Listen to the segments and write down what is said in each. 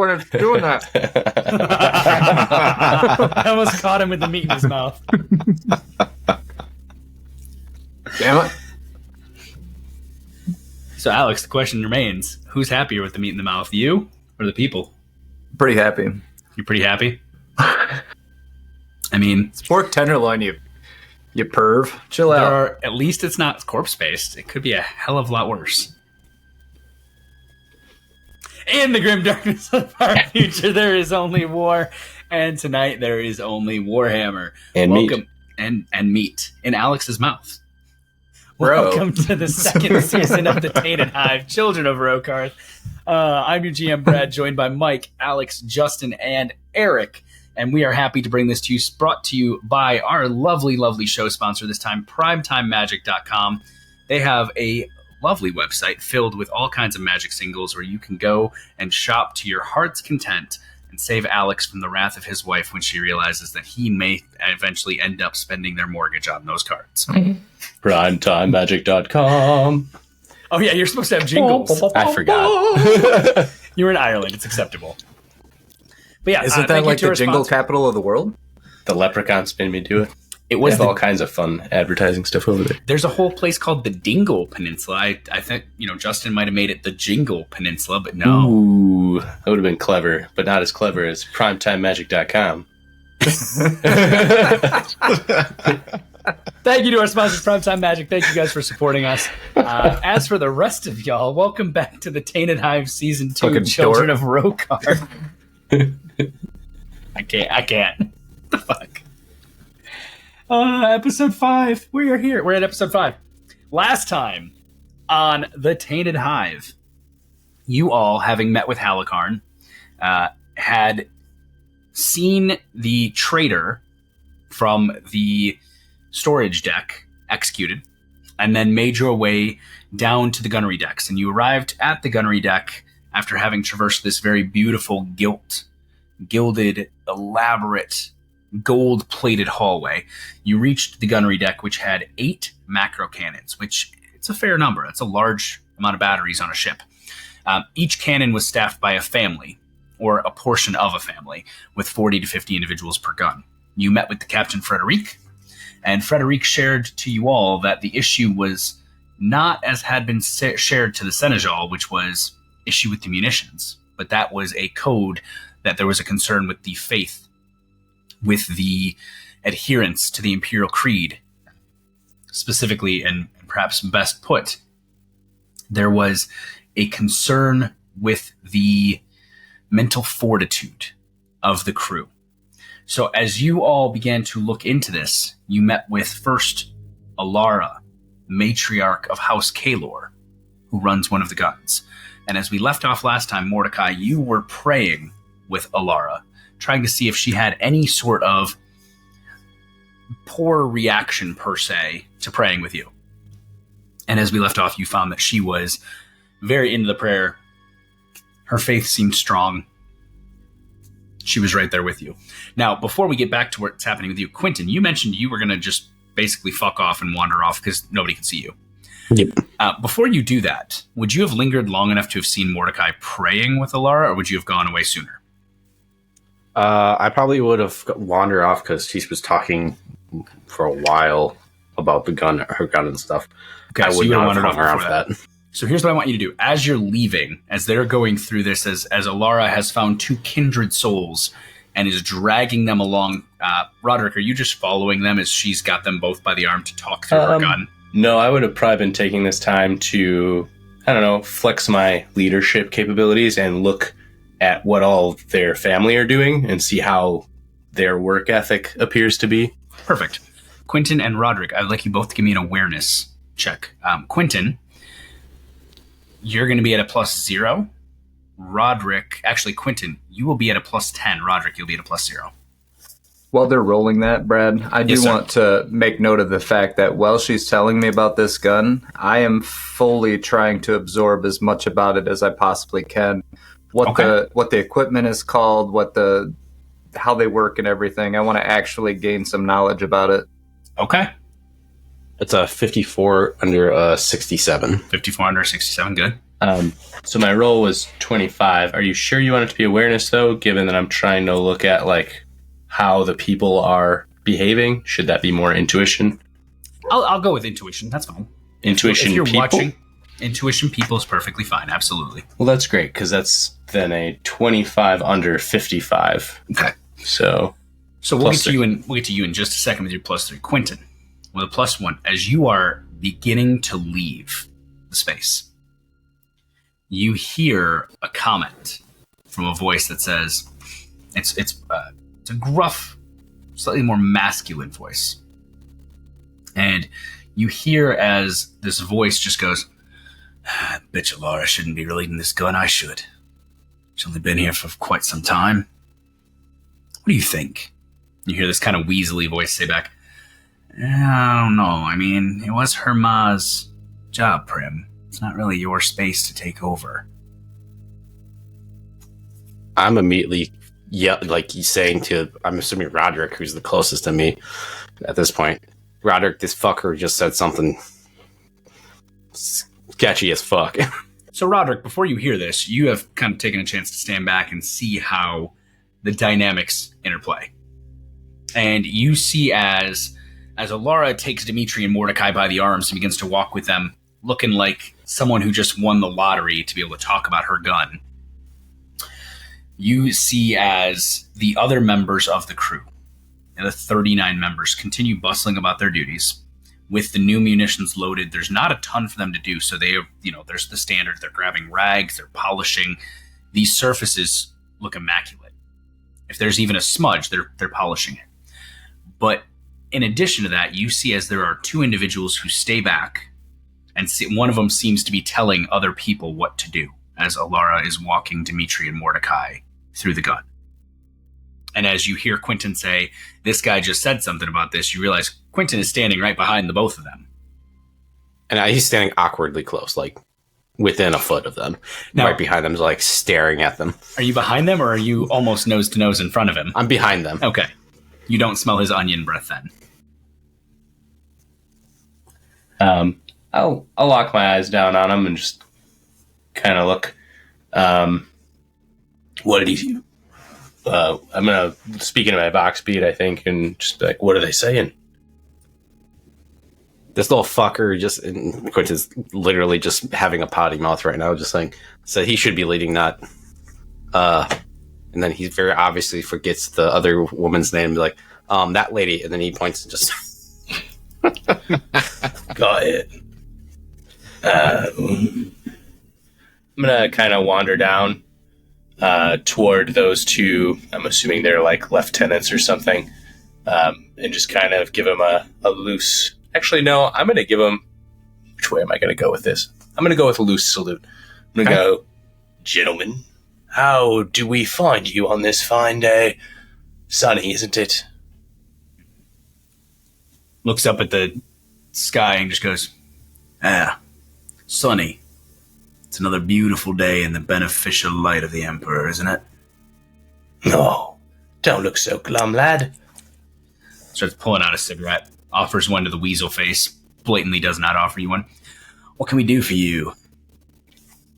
when it's doing that. I almost caught him with the meat in his mouth. Damn it. So, Alex, the question remains, who's happier with the meat in the mouth, you or the people? Pretty happy. You're pretty happy? I mean... It's pork tenderloin, you perv. Chill out. At least it's not corpse-based. It could be a hell of a lot worse. In the grim darkness of our future, there is only war. And tonight, there is only Warhammer. And Welcome, meat. And meat in Alex's mouth. Bro. Welcome to the second season of the Tainted Hive, Children of Rokarth. I'm your GM, Brad, joined by Mike, Alex, Justin, and Eric. And we are happy to bring this to you, brought to you by our lovely, lovely show sponsor this time, PrimetimeMagic.com. They have a lovely website filled with all kinds of magic singles where you can go and shop to your heart's content and save Alex from the wrath of his wife when she realizes that he may eventually end up spending their mortgage on those cards. PrimetimeMagic.com. Oh, yeah, you're supposed to have jingles. I forgot. You're in Ireland. It's acceptable. But yeah, Isn't that like the jingle capital of the world? The leprechaun spin me to it. It was all kinds of fun advertising stuff over there. There's a whole place called the Dingle Peninsula. I think, Justin might have made it the Jingle Peninsula, but no. Ooh, that would have been clever, but not as clever as PrimetimeMagic.com. Thank you to our sponsors, Primetime Magic. Thank you guys for supporting us. As for the rest of y'all, welcome back to the Tainted Hive Season 2, Fucking Children of Rokarth. I can't. What the fuck? Episode 5. We are here. We're at episode 5. Last time on the Tainted Hive, you all, having met with Halakarn, had seen the traitor from the storage deck executed, and then made your way down to the gunnery decks. And you arrived at the gunnery deck after having traversed this very beautiful gilded, elaborate, gold-plated hallway. You reached the gunnery deck, which had 8 macro cannons, which it's a fair number. It's a large amount of batteries on a ship. Each cannon was staffed by a family, or a portion of a family, with 40 to 50 individuals per gun. You met with the Captain Frederick, and Frederick shared to you all that the issue was not as had been shared to the Seneschal, which was issue with the munitions, but that was a code that there was a concern with the faith, with the adherence to the Imperial Creed. Specifically, and perhaps best put, there was a concern with the mental fortitude of the crew. So as you all began to look into this, you met with first Alara, matriarch of House Kalor, who runs one of the guns. And as we left off last time, Mordecai, you were praying with Alara, trying to see if she had any sort of poor reaction, per se, to praying with you. And as we left off, you found that she was very into the prayer. Her faith seemed strong. She was right there with you. Now, before we get back to what's happening with you, Quinton, you mentioned you were going to just basically fuck off and wander off because nobody can see you. Yep. Before you do that, would you have lingered long enough to have seen Mordecai praying with Alara, or would you have gone away sooner? I probably would have wandered off because he was talking for a while about her gun and stuff. Okay, I so would you not wandered have off hung before around that. that. So here's what I want you to do. As you're leaving, as they're going through this, as Alara has found 2 kindred souls and is dragging them along, Roderick, are you just following them as she's got them both by the arm to talk through her gun? No, I would have probably been taking this time to, flex my leadership capabilities and look at what all their family are doing and see how their work ethic appears to be. Perfect. Quinton and Roderick, I would like you both to give me an awareness check. Quinton, you're going to be at a +0. Quinton, you will be at a +10. Roderick, you'll be at a +0. While they're rolling that, Brad, I do want to make note of the fact that while she's telling me about this gun, I am fully trying to absorb as much about it as I possibly can. What the equipment is called, how they work and everything. I want to actually gain some knowledge about it. Okay. It's a 54 under 67. 54 under 67, good. So my roll was 25. Are you sure you want it to be awareness, though, given that I'm trying to look at, like, how the people are behaving? Should that be more intuition? I'll go with intuition. That's fine. Intuition if you're people? watching, intuition people is perfectly fine. Absolutely. Well, that's great, because that's then a 25 under 55. Okay. So we'll get to you in just a second with your +3. Quinton, with a +1, as you are beginning to leave the space, you hear a comment from a voice that says, it's a gruff, slightly more masculine voice. And you hear as this voice just goes, bitch, Alara shouldn't be leading this gun. I should. She's only been here for quite some time. What do you think? You hear this kind of weaselly voice say back, I don't know. I mean, it was her ma's job, Prim. It's not really your space to take over. I'm immediately, like he's saying to, I'm assuming Roderick, who's the closest to me at this point. Roderick, this fucker just said something sketchy as fuck. So, Roderick, before you hear this, you have kind of taken a chance to stand back and see how the dynamics interplay. And you see as Alara takes Dmitry and Mordecai by the arms and begins to walk with them, looking like someone who just won the lottery to be able to talk about her gun. You see as the other members of the crew, and the 39 members, continue bustling about their duties. With the new munitions loaded, there's not a ton for them to do, so they, there's the standard. They're grabbing rags, they're polishing. These surfaces look immaculate. If there's even a smudge, they're polishing it. But in addition to that, you see as there are two individuals who stay back, and one of them seems to be telling other people what to do, as Alara is walking Dmitry and Mordecai through the gun. And as you hear Quinton say, this guy just said something about this, you realize Quinton is standing right behind the both of them. And he's standing awkwardly close, like within a foot of them. Now, right behind them, like staring at them. Are you behind them, or are you almost nose to nose in front of him? I'm behind them. Okay. You don't smell his onion breath then. I'll lock my eyes down on him and just kind of look. What did he? I'm gonna speak into my box beat, I think, and just be like, what are they saying? This little fucker Quinton's literally just having a potty mouth right now, just saying, so he should be leading, not. And then he very obviously forgets the other woman's name, and be like, that lady, and then he points and just. Got it. I'm gonna kind of wander down toward those two. I'm assuming they're like lieutenants or something, and just kind of give them a loose. Actually, no. I'm gonna give them. Which way am I gonna go with this? I'm gonna go with a loose salute. I'm gonna go, gentlemen. How do we find you on this fine day? Sunny, isn't it? Looks up at the sky and just goes, sunny. It's another beautiful day in the beneficial light of the Emperor, isn't it? No, don't look so glum, lad. Starts pulling out a cigarette, offers one to the weasel face, blatantly does not offer you one. What can we do for you?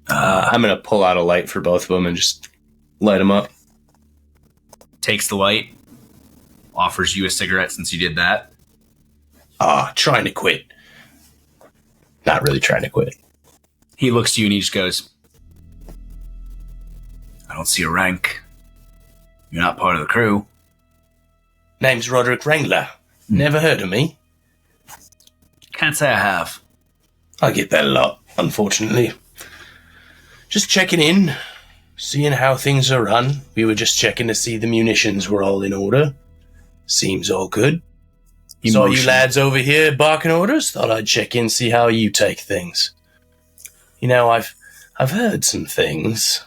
I'm going to pull out a light for both of them and just light them up. Takes the light, offers you a cigarette since you did that. Trying to quit. Not really trying to quit. He looks to you and he just goes, I don't see a rank. You're not part of the crew. Name's Roderick Wrangler. Never heard of me. Can't say I have. I get that a lot, unfortunately. Just checking in, seeing how things are run. We were just checking to see the munitions were all in order. Seems all good. Saw you lads over here barking orders. Thought I'd check in, see how you take things. You know, I've heard some things.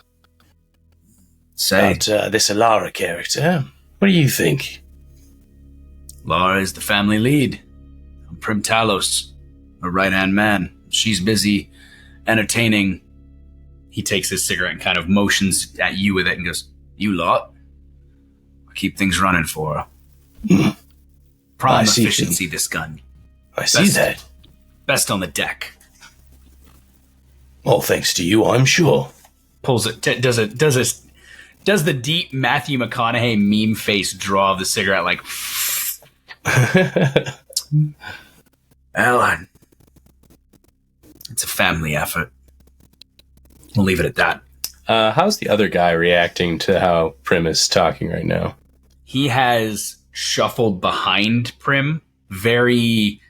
Say. About this Alara character. What do you think? Lara is the family lead. I'm Prim Talos, her right-hand man. She's busy entertaining. He takes his cigarette and kind of motions at you with it and goes, you lot. I keep things running for her. Prime efficiency, this gun. I see that. Best on the deck. All thanks to you, I'm sure. Pulls it. Does the deep Matthew McConaughey meme face draw of the cigarette like? Alan, it's a family effort. We'll leave it at that. How's the other guy reacting to how Prim is talking right now? He has shuffled behind Prim, very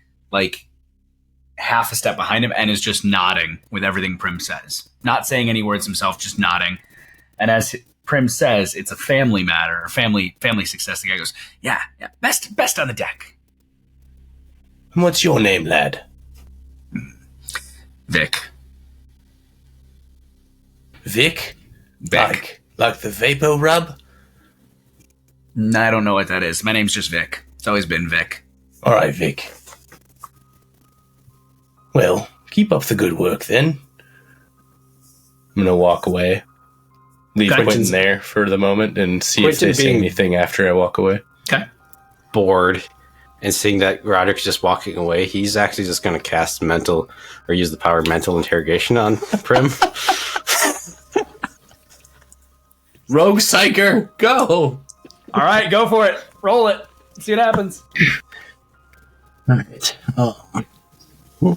half a step behind him, and is just nodding with everything Prim says. Not saying any words himself, just nodding. And as Prim says, it's a family matter, family success. The guy goes, yeah, best on the deck. And what's your name, lad? Vic. Vic? Vic. Like the vapor rub? I don't know what that is. My name's just Vic. It's always been Vic. All right, Vic. Well, keep up the good work, then. I'm going to walk away. Leave Quinton there for the moment and see if they say anything after I walk away. Okay. Bored and seeing that Roderick's just walking away, he's actually just going to cast mental or use the power of mental interrogation on Prim. Rogue Psyker, go! All right, go for it. Roll it. See what happens. All right.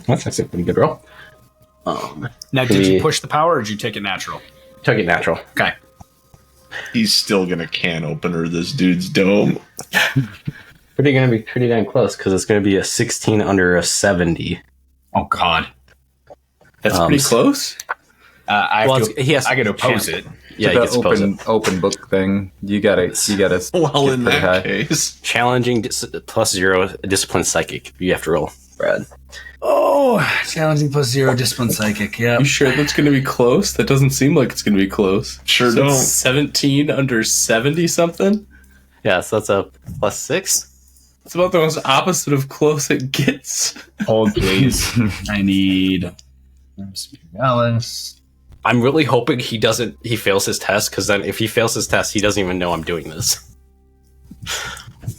That's actually a pretty good roll. Now, did you push the power or did you take it natural? Took it natural. Okay. He's still gonna can opener this dude's dome. Going to be pretty damn close because it's going to be a 16 under a 70. Oh, God. That's pretty close. I got to oppose it. Yeah, you the can open book thing. You gotta. Well, in that high. case, challenging +0 discipline psychic. You have to roll, Brad. Oh, challenging +0 discipline psychic. Yeah. You sure that's going to be close? That doesn't seem like it's going to be close. Sure So don't. 17 under 70 something? Yeah, so that's a +6. It's about the most opposite of close it gets. Hold, please. I need Alice. I'm really hoping he fails his test, because then if he fails his test, he doesn't even know I'm doing this.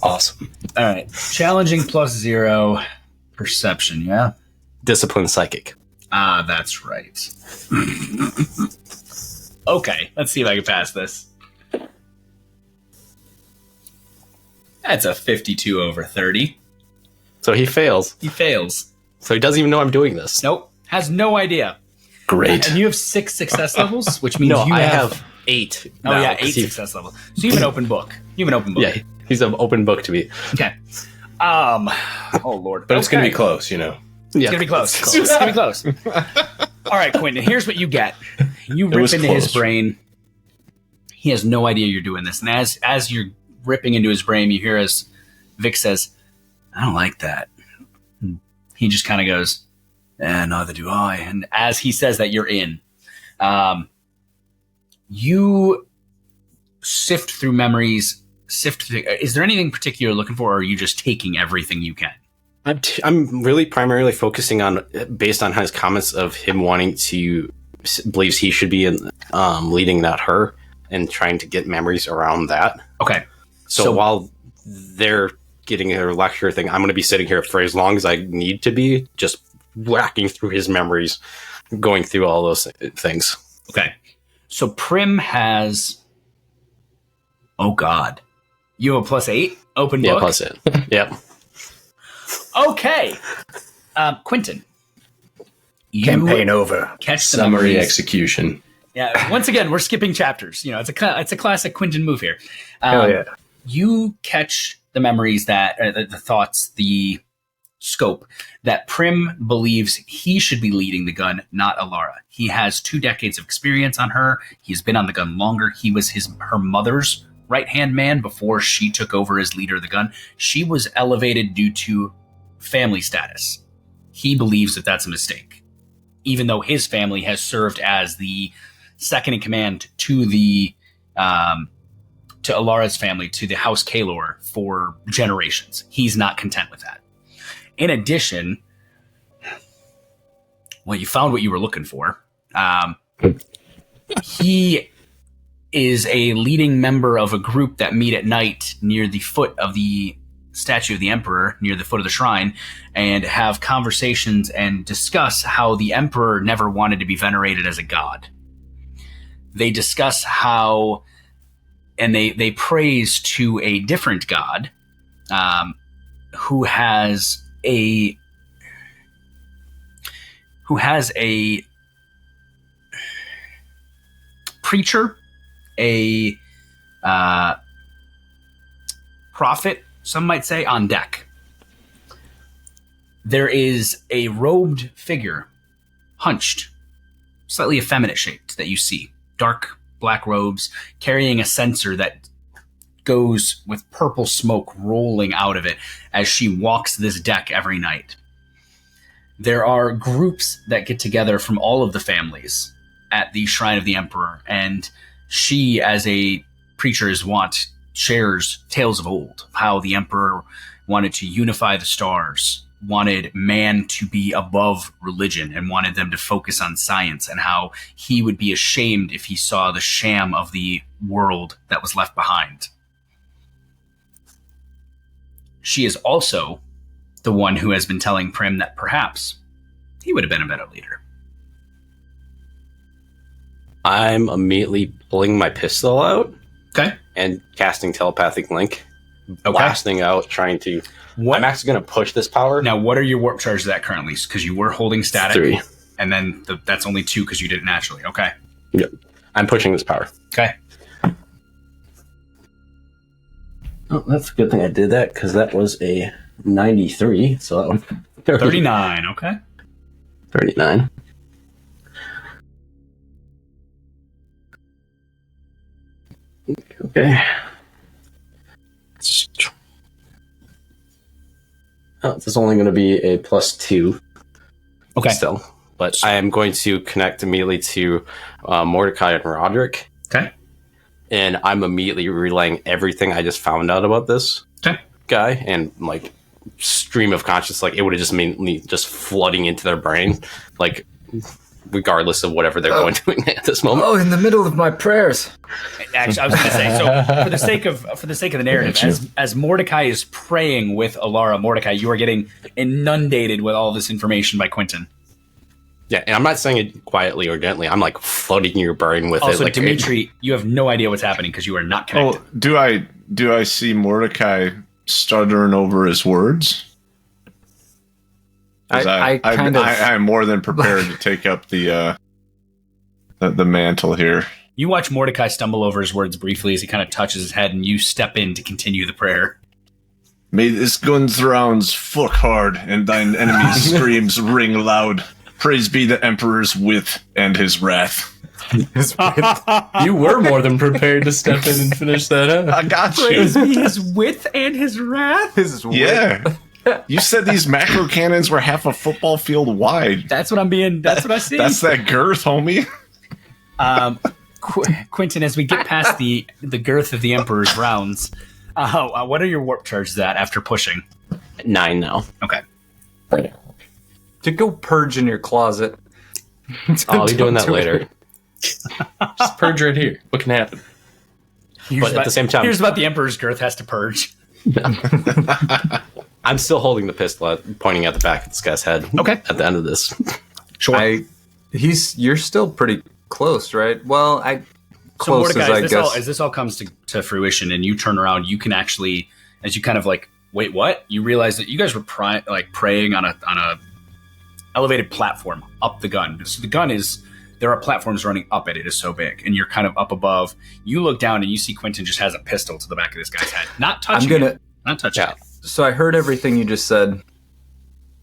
Awesome. All right. Challenging +0 perception, yeah? Discipline psychic. Ah, that's right. Okay, let's see if I can pass this. That's a 52 over 30. So he fails. He fails. So he doesn't even know I'm doing this. Nope. Has no idea. Great. And you have 6 success levels, which means No, you I have 8. Oh, now, yeah, 8 'cause success levels. So you have an open book. Yeah, he's an open book to me. Okay. Oh, Lord. But it's going to be close, you know. It's going to be close. It's going to be close. All right, Quinton, here's what you get. You rip into his brain. He has no idea you're doing this. And as you're ripping into his brain, you hear as Vic says, I don't like that. He just kind of goes, neither do I. And as he says that, you're in. You sift through memories. Is there anything particular you're looking for, or are you just taking everything you can? I'm really primarily focusing on, based on his comments of him wanting to, believes he should be leading, not her, and trying to get memories around that. Okay. So while they're getting their lecture thing, I'm going to be sitting here for as long as I need to be, just whacking through his memories, going through all those things. Okay. So Prim has... Oh, God. You have a +8 open book? Yeah, +8. Yep. Okay. Quinton. Campaign over. Catch the Summary memories. execution. Yeah. Once again, we're skipping chapters. It's a classic Quinton move here. Hell yeah. You catch the memories that, the thoughts, the scope that Prim believes he should be leading the gun, not Alara. He has 2 decades of experience on her. He's been on the gun longer. He was her mother's right-hand man before she took over as leader of the gun. She was elevated due to family status. He believes that that's a mistake, even though his family has served as the second in command to the to Alara's family, to the House Kalor, for generations. He's not content with that. In addition, well, you found what you were looking for. He is a leading member of a group that meet at night near the foot of the statue of the Emperor near the foot of the shrine and have conversations and discuss how the Emperor never wanted to be venerated as a god. They discuss how, and they praise to a different god who has a preacher, a prophet, some might say, on deck. There is a robed figure, hunched, slightly effeminate shaped, that you see. Dark black robes, carrying a censer that goes with purple smoke rolling out of it as she walks this deck every night. There are groups that get together from all of the families at the Shrine of the Emperor, and she, as a preacher is wont, shares tales of old, how the Emperor wanted to unify the stars, wanted man to be above religion, and wanted them to focus on science, and how he would be ashamed if he saw the sham of the world that was left behind. She is also the one who has been telling Prim that perhaps he would have been a better leader. I'm immediately pulling my pistol out. Okay. And casting telepathic link. Okay. Blasting out, trying to... What? I'm actually going to push this power. Now, what are your warp charges at currently? Because you were holding static. 3. And then that's only 2 because you did it naturally. Okay. Yep. I'm pushing this power. Okay. Oh, that's a good thing I did that, because that was a 93. So that one... 39. Okay. 39. Okay. Oh, this is only going to be a +2. Okay. Still. But I am going to connect immediately to Mordecai and Roderick. Okay. And I'm immediately relaying everything I just found out about this guy, and like stream of consciousness, like it would have just made me just flooding into their brain, like regardless of whatever they're going to at this moment. Oh, in the middle of my prayers. Actually, I was going to say, so for the sake of the narrative, as Mordecai is praying with Alara, Mordecai, you are getting inundated with all this information by Quinton. Yeah, and I'm not saying it quietly or gently. I'm like flooding your brain with also, it. Like Dmitry, you have no idea what's happening because you are not connected. Oh, do I see Mordecai stuttering over his words? I am more than prepared to take up the mantle here. You watch Mordecai stumble over his words briefly as he kind of touches his head, and you step in to continue the prayer. May this gun's rounds fuck hard, and thine enemy's screams ring loud. Praise be the Emperor's wit and his wrath. You were more than prepared to step in and finish that up. I got you. Praise be his wit and his wrath? Yeah. You said these macro cannons were half a football field wide. That's what I see. That's that girth, homie. Quinton, as we get past the girth of the Emperor's rounds, what are your warp charges at after pushing? 9 now. Okay. To go purge in your closet. I'll be doing that later. Just purge right here. What can happen? But at the same time, here's about the Emperor's girth has to purge. I'm still holding the pistol pointing at the back of this guy's head. Okay. At the end of this. Sure. You're still pretty close, right? Well, close Mordecai, as I guess. As this all comes to fruition and you turn around, you can actually, as you kind of like, wait, what? You realize that you guys were praying on a elevated platform up the gun. So the gun there are platforms running up it. It is so big, and you're kind of up above. You look down and you see Quinton just has a pistol to the back of this guy's head. Not touching it. Not touching it. So I heard everything you just said,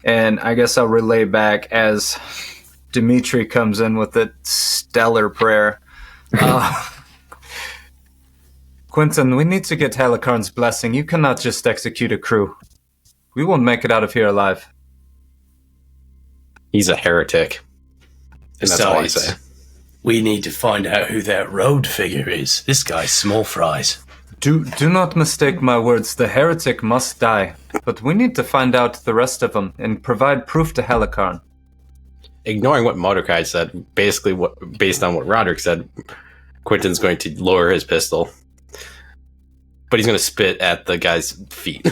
and I guess I'll relay back as Dmitry comes in with a stellar prayer. Quinton, we need to get Helicarn's blessing. You cannot just execute a crew. We won't make it out of here alive. He's a heretic. And that's all I say. We need to find out who that road figure is. This guy's small fries. Do not mistake my words. The heretic must die. But we need to find out the rest of them and provide proof to Helicarn. Ignoring what Mordecai said, basically based on what Roderick said, Quinton's going to lower his pistol. But he's going to spit at the guy's feet.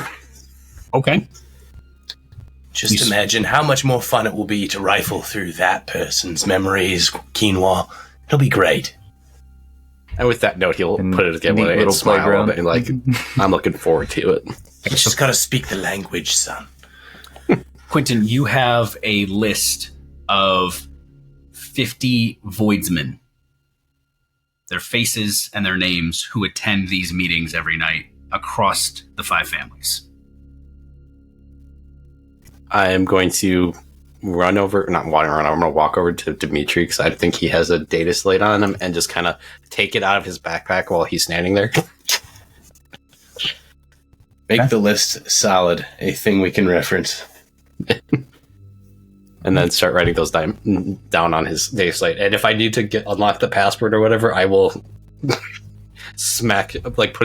Okay. Just imagine how much more fun it will be to rifle through that person's memories, quinoa. It'll be great. And with that note, he'll put it again neat with a little smile playground. and like, I'm looking forward to it. I just gotta speak the language, son. Quinton, you have a list of 50 voidsmen. Their faces and their names who attend these meetings every night across the 5 families. I am going to I'm going to walk over to Dmitry because I think he has a data slate on him and just kind of take it out of his backpack while he's standing there. Make the list solid, a thing we can reference. And then start writing those down on his data slate. And if I need to unlock the password or whatever, I will put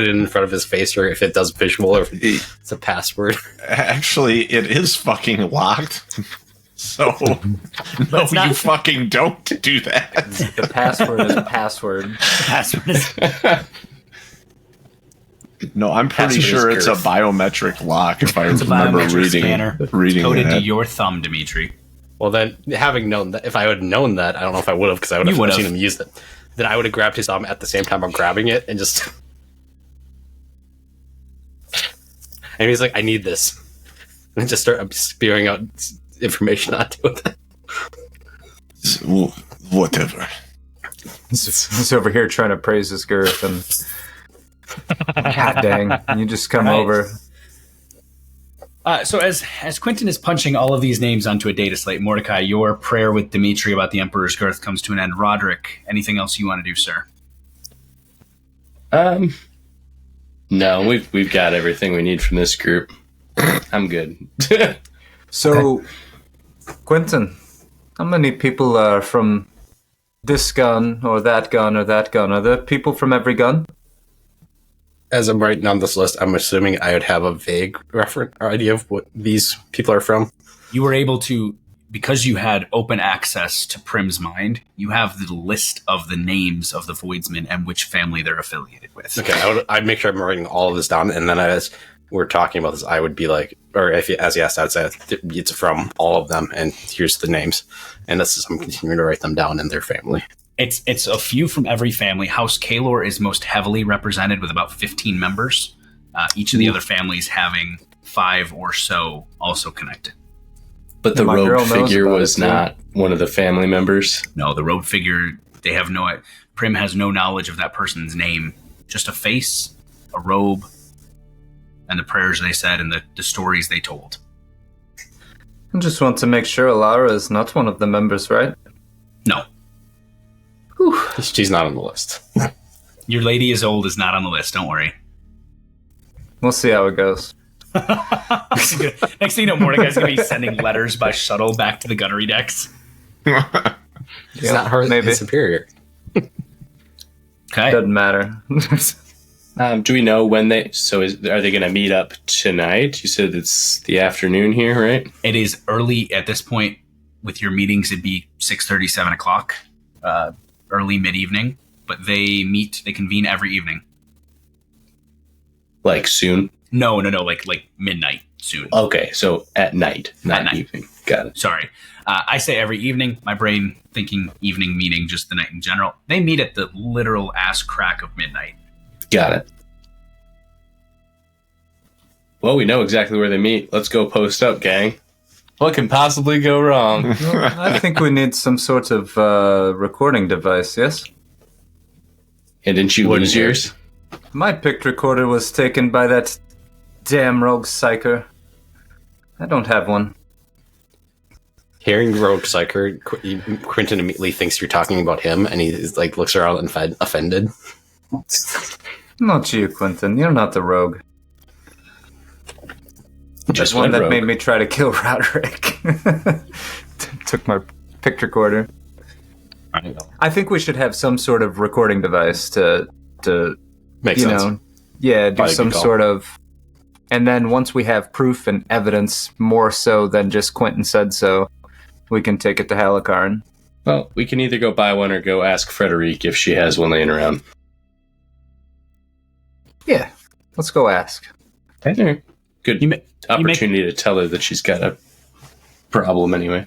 it in front of his face, or if it does visual, or if it's a password. Actually, it is fucking locked. So, no, you fucking don't do that. The password is password. Password is... No, I'm pretty sure it's a biometric lock if I remember reading coded it. to your thumb, Dmitry. Well, then, having known that, if I would have known that, I don't know if I would have, because I would have seen him use it. Then I would have grabbed his thumb at the same time I'm grabbing it and just... And he's like, I need this. And just start spewing out information onto it. Whatever. He's over here trying to praise his girth, and hot dang, and you just come over. So as Quinton is punching all of these names onto a data slate, Mordecai, your prayer with Dmitry about the Emperor's girth comes to an end. Roderick, anything else you want to do, sir? No, we've got everything we need from this group. I'm good. So, Quinton, how many people are from this gun or that gun or that gun? Are there people from every gun? As I'm writing on this list, I'm assuming I would have a vague reference or idea of what these people are from. You were able to, because you had open access to Prim's mind, you have the list of the names of the Voidsmen and which family they're affiliated with. Okay, I'd make sure I'm writing all of this down, and then as we're talking about this, I would be like, or as he asked, I'd say it's from all of them, and here's the names. And I'm continuing to write them down in their family. It's a few from every family. House Kalor is most heavily represented with about 15 members. Each of the other families having 5 or so also connected. But the rogue figure was not one of the family members? No, the rogue figure, Prim has no knowledge of that person's name. Just a face, a robe, and the prayers they said and the stories they told. I just want to make sure Alara is not one of the members, right? No. Whew. She's not on the list. Your lady is old is not on the list, don't worry. We'll see how it goes. Next thing you know, Mordecai's going to be sending letters by shuttle back to the gunnery decks. It's not her, maybe. It's superior. Okay. Doesn't matter. Do we know when are they going to meet up tonight? You said it's the afternoon here, right? It is early at this point. With your meetings, it'd be 6:30, 7 o'clock, early mid-evening. But they convene every evening. Like soon? No, like midnight soon. Okay, so at night, not evening. Got it. Sorry. I say every evening. My brain thinking evening meaning just the night in general. They meet at the literal ass crack of midnight. Got it. Well, we know exactly where they meet. Let's go post up, gang. What can possibly go wrong? Well, I think we need some sort of recording device, yes? And didn't you lose yours? My picked recorder was taken by that damn rogue psyker. I don't have one. Hearing rogue psyker, Quinton immediately thinks you're talking about him, and he looks around and offended. Not you, Quinton. You're not the rogue. Just one that made me try to kill Roderick. Took my picked recorder. I think we should have some sort of recording device to make sense. Do some sort of. And then once we have proof and evidence, more so than just Quinton said so, we can take it to Halikarn. Well, we can either go buy one or go ask Frederique if she has one laying around. Yeah, let's go ask. Okay. Good opportunity to tell her that she's got a problem anyway.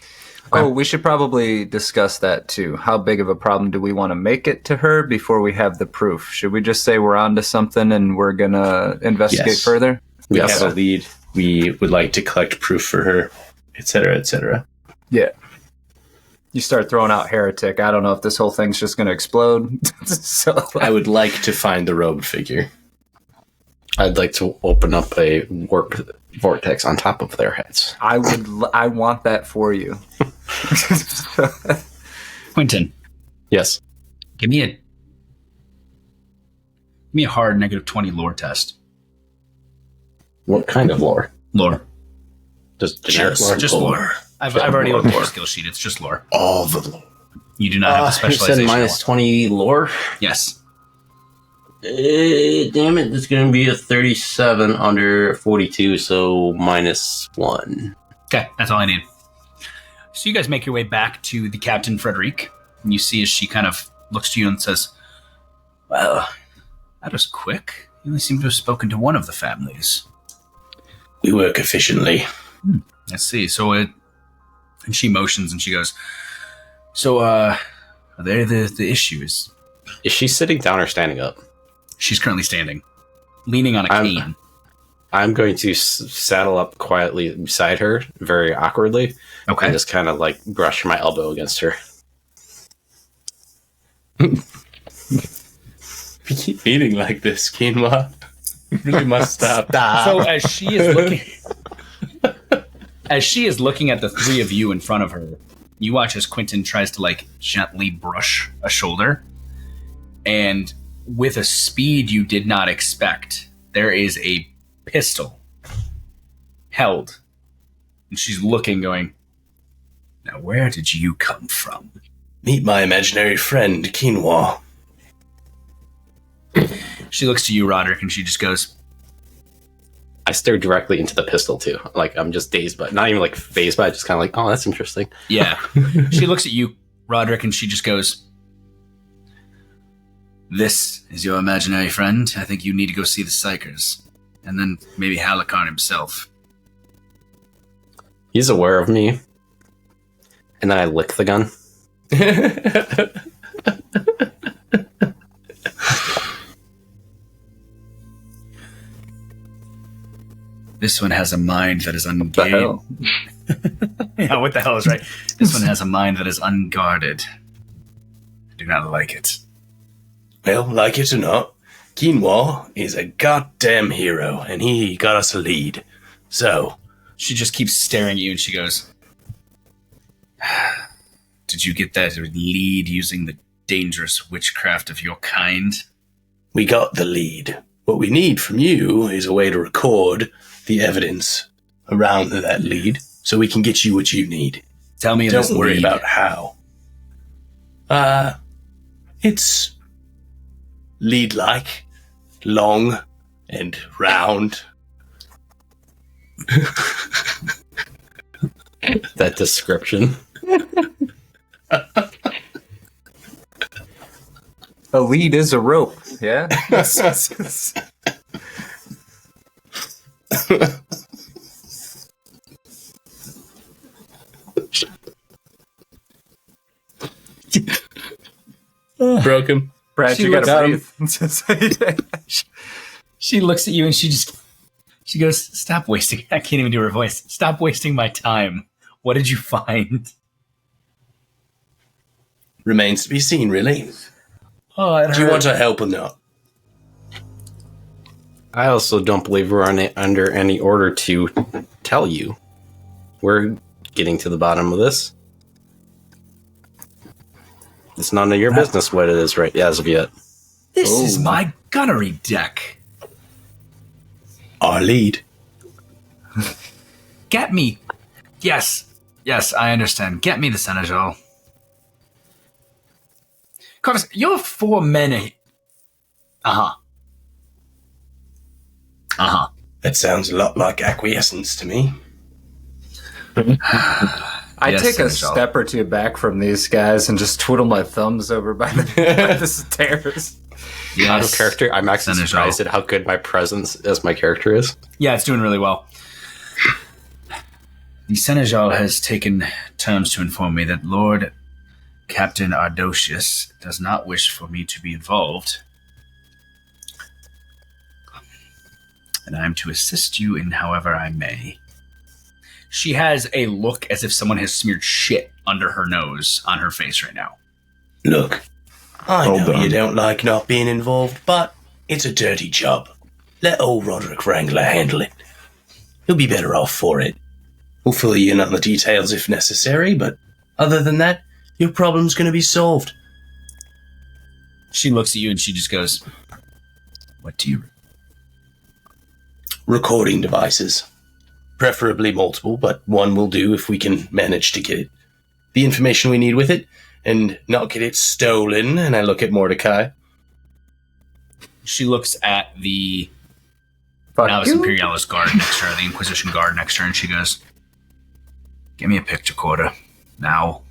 Oh, we should probably discuss that too. How big of a problem do we want to make it to her before we have the proof? Should we just say we're onto something and we're going to investigate further? We have a lead. We would like to collect proof for her, etc., etc. Yeah. You start throwing out heretic. I don't know if this whole thing's just going to explode. I would like to find the robed figure. I'd like to open up a warp vortex on top of their heads. I want that for you. Quinton, Yes. give me a hard -20 lore test. What kind of lore? Lore. Just generic lore? Just lore. I've already looked at your skill sheet. It's just lore. All the lore. You do not have the You specialization. said minus 20 lore? Yes. Damn it, it's going to be a 37 under 42, so -1. Okay, that's all I need. So you guys make your way back to the Captain Frederic, and you see as she kind of looks to you and says, "Well, that was quick. You only seem to have spoken to one of the families." We work efficiently. Let's see. So and she motions and she goes, "So, are there the issues?" Is she sitting down or standing up? She's currently standing, leaning on a cane. I'm going to saddle up quietly beside her, very awkwardly, Okay. and just kind of like brush my elbow against her. We keep eating like this, quinoa. Really must stop. So as she is looking, at the three of you in front of her, you watch as Quinton tries to like gently brush a shoulder, and with a speed you did not expect, there is a pistol held, and she's looking, going, "Now, where did you come from?" Meet my imaginary friend, Quinoa. She looks to you, Roderick, and she just goes, I stare directly into the pistol too. Like I'm just dazed, but not even like phased by it, just kind of like, oh, that's interesting. "Yeah." She looks at you, Roderick, and she just goes, "This is your imaginary friend. I think you need to go see the Psychers. And then maybe Halakarn himself." He's aware of me. And then I lick the gun. This one has a mind that is The unguarded. hell? Yeah, what the hell is right? This one has a mind that is unguarded. I do not like it. Well, like it or not, Quinoa is a goddamn hero, and he got us a lead. So, She just keeps staring at you and she goes, "Did you get that lead using the dangerous witchcraft of your kind?" we got the lead. What we need from you is a way to record the evidence around that lead, so we can get you what you need. Tell me this Don't worry lead. about how. It's lead-like, long, and round. That description. A lead is a rope, yeah? Broke him. Brad, She you gotta looks breathe. She looks at you and she goes, "Stop wasting." I can't even do her voice. "Stop wasting my time. What did you find?" Remains to be seen, really. "Oh, it Do you hurt." want our help or not? I also don't believe we're under any order to tell you. We're getting to the bottom of this. It's none of your business what it is right as of yet. This is my gunnery deck. Our lead. Get me. Yes, I understand. Get me the Seneschal. Corvus, you're 4 men. That sounds a lot like acquiescence to me. I Yes, take a Seneschal. step or two back from these guys and just twiddle my thumbs over by the stairs. Out of character, I'm actually surprised at how good my presence as my character is. Yeah, it's doing really well. The Seneschal has taken terms to inform me that Lord Captain Ardocius does not wish for me to be involved, and I am to assist you in however I may. She has a look as if someone has smeared shit under her nose on her face right now. Look, I know you don't like not being involved, but it's a dirty job. Let old Roderick Wrangler handle it. He'll be better off for it. We'll fill you in on the details if necessary, but other than that, your problem's going to be solved. She looks at you and she just goes, what do you... Recording devices. Preferably multiple, but one will do if we can manage to get the information we need with it and not get it stolen. And I look at Mordecai. She looks at the Navis Imperialis guard next to her, the Inquisition guard next to her, and she goes, give me a picture quarter now.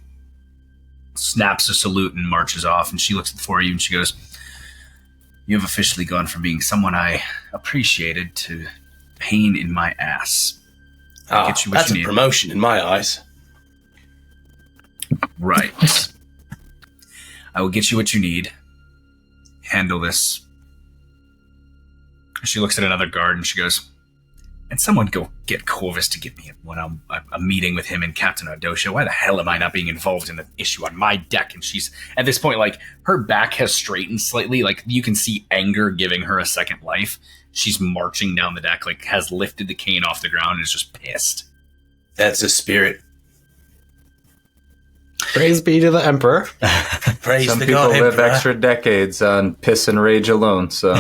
Snaps a salute and marches off, and she looks at the four of you and she goes, you have officially gone from being someone I appreciated to pain in my ass. That's a promotion in my eyes. Right. I will get you what you need. Handle this. She looks at another guard and she goes, and someone go get Corvus to get me when I'm a meeting with him and Captain Ardocius. Why the hell am I not being involved in the issue on my deck? And she's, at this point, like, her back has straightened slightly. Like, you can see anger giving her a second life. She's marching down the deck, like, has lifted the cane off the ground and is just pissed. That's a spirit. Praise be to the Emperor. Praise Some the people God live Emperor. extra decades on piss and rage alone, so...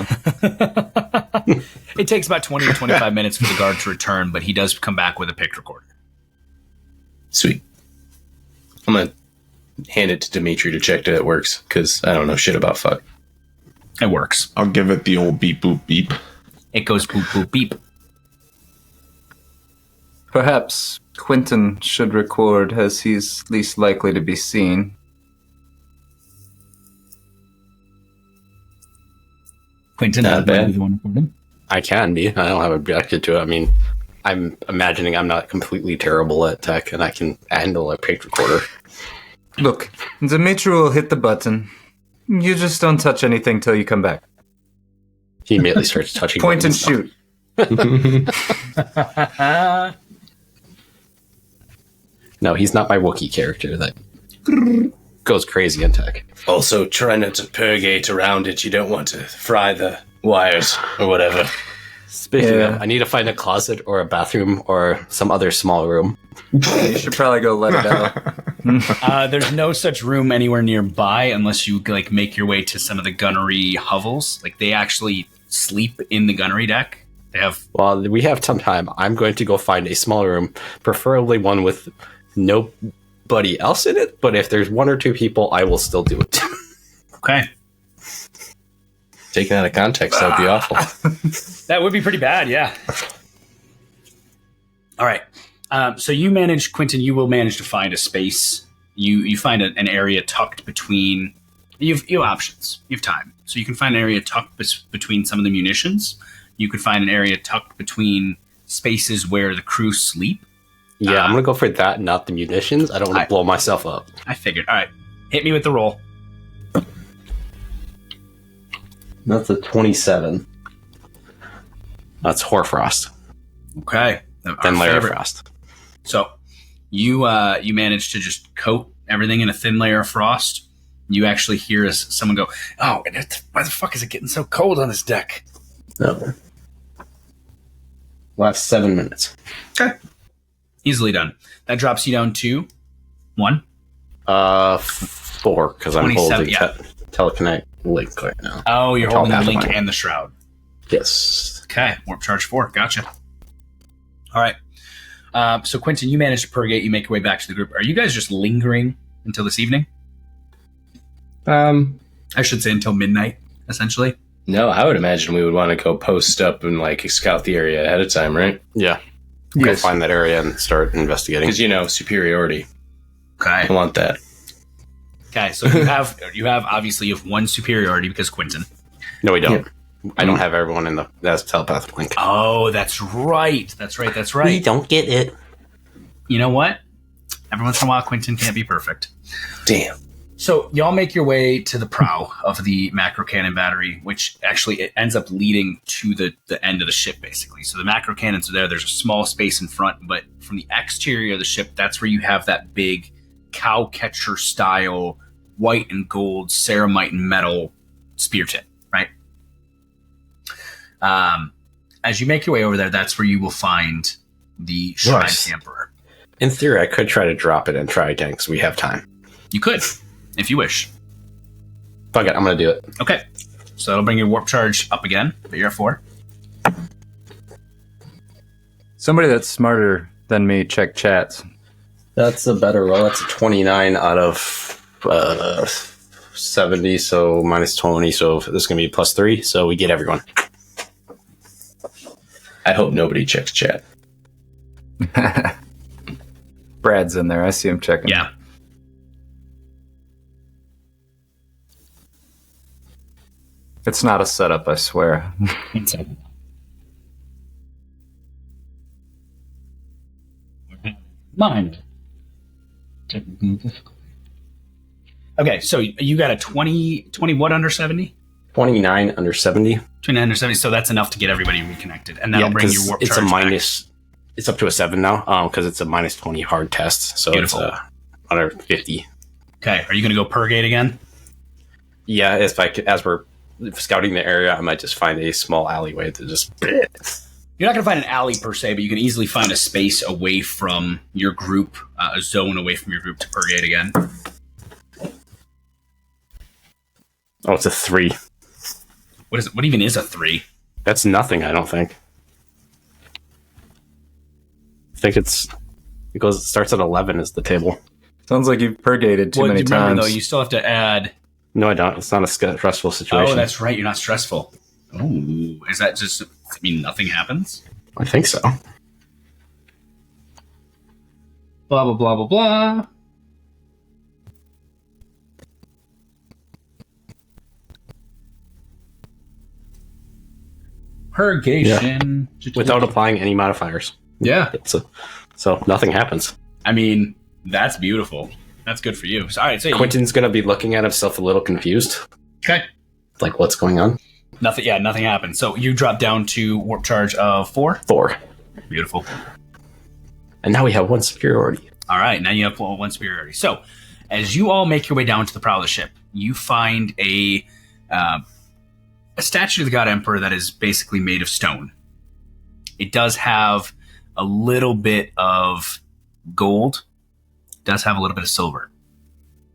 It takes about 20 to 25 minutes for the guard to return, but he does come back with a pic recorder. Sweet. I'm going to hand it to Dmitry to check that it works, because I don't know shit about fuck. It works. I'll give it the old beep boop beep. It goes boop boop beep. Perhaps Quinton should record, as he's least likely to be seen. Quinton, Not bad. the one recording? I can be. I don't have objected to it. I mean, I'm imagining I'm not completely terrible at tech and I can handle a page recorder. Look, Dmitry will hit the button. You just don't touch anything till you come back. He immediately starts touching Point and buttons. shoot. No, he's not my Wookiee character that goes crazy in tech. Also, try not to purgate around it. You don't want to fry the wires or whatever. Speaking of, I need to find a closet or a bathroom or some other small room. You should probably go let it out. There's no such room anywhere nearby unless you like make your way to some of the gunnery hovels. Like they actually sleep in the gunnery deck. They have. Well, we have some time. I'm going to go find a small room, preferably one with nobody else in it. But if there's one or two people, I will still do it. Okay. Taken out of context, that would be awful. That would be pretty bad, yeah. All right. So you manage, Quinton, you will manage to find a space. You find an area tucked between... You have options. You have time. So you can find an area tucked between some of the munitions. You could find an area tucked between spaces where the crew sleep. Yeah, I'm going to go for that, not the munitions. I don't want to blow myself up. I figured. All right. Hit me with the roll. That's a 27. That's Hoarfrost. Okay. Then Layer of Frost. So you manage to just coat everything in a thin layer of frost. You actually hear as someone go, "Oh, why the fuck is it getting so cold on this deck?" No. Last 7 minutes. Okay. Easily done. That drops you down to 1. 4, because I'm 27, holding yeah. telekinetic link right now. Oh, you're holding the link Pathfinder. and the shroud. Yes. Okay. Warp charge 4. Gotcha. All right. So Quinton, you manage to purgate. You make your way back to the group. Are you guys just lingering until this evening? I should say until midnight, essentially. No, I would imagine we would want to go post up and like scout the area ahead of time, right? Yeah. Go find that area and start investigating. Because, superiority. I Okay. want that. Okay. So you have obviously you have 1 superiority because Quinton. No, we don't. Yeah. I don't have everyone in that's telepathic link. Oh, that's right. We don't get it. You know what? Every once in a while, Quinton can't be perfect. Damn. So y'all make your way to the prow of the macro cannon battery, which actually it ends up leading to the end of the ship, basically. So the macro cannons are there. There's a small space in front, but from the exterior of the ship, that's where you have that big cow catcher style white and gold ceramite and metal spear tip, right? As you make your way over there, that's where you will find the Shrine of the Emperor. In theory, I could try to drop it and try again because we have time. You could, if you wish. Fuck it, I'm going to do it. Okay. So that'll bring your warp charge up again, but you're at 4. Somebody that's smarter than me, check chats. That's a better roll. That's a 29 out of 70, so minus 20. So this is going to be plus 3, so we get everyone. I hope nobody checks chat. Brad's in there. I see him checking. Yeah. It's not a setup, I swear. Mind. Okay, so you got a 20 what under 70? 29 under 70. 29 under 70, so that's enough to get everybody reconnected. And that'll bring your warp charge it's a back. minus. It's up to a 7 now, because it's a minus 20 hard test. So Beautiful. It's under 50. Okay, are you going to go purgate again? Yeah, as we're scouting the area, I might just find a small alleyway to just... You're not going to find an alley per se, but you can easily find a space away from your group, a zone away from your group to purgate again. Oh, it's a 3. What is it? What even is a 3? That's nothing, I don't think. I think it starts at 11 is the table. Sounds like you've purgated too many remember, times. Though, you still have to add... No, I don't. It's not a stressful situation. Oh, that's right. You're not stressful. Oh, is that just... I mean, nothing happens? I think so. Blah, blah, blah, blah, blah. Purgation. Yeah. Without applying any modifiers. Yeah. So nothing happens. I mean, that's beautiful. That's good for you. So, all right, so Quinton's going to be looking at himself a little confused. Okay. Like, what's going on? Nothing happened. So you drop down to warp charge of 4? 4. Beautiful. And now we have 1 superiority. All right, now you have 1 superiority. So as you all make your way down to the prow of the ship, you find a statue of the God Emperor that is basically made of stone. It does have a little bit of gold. It does have a little bit of silver.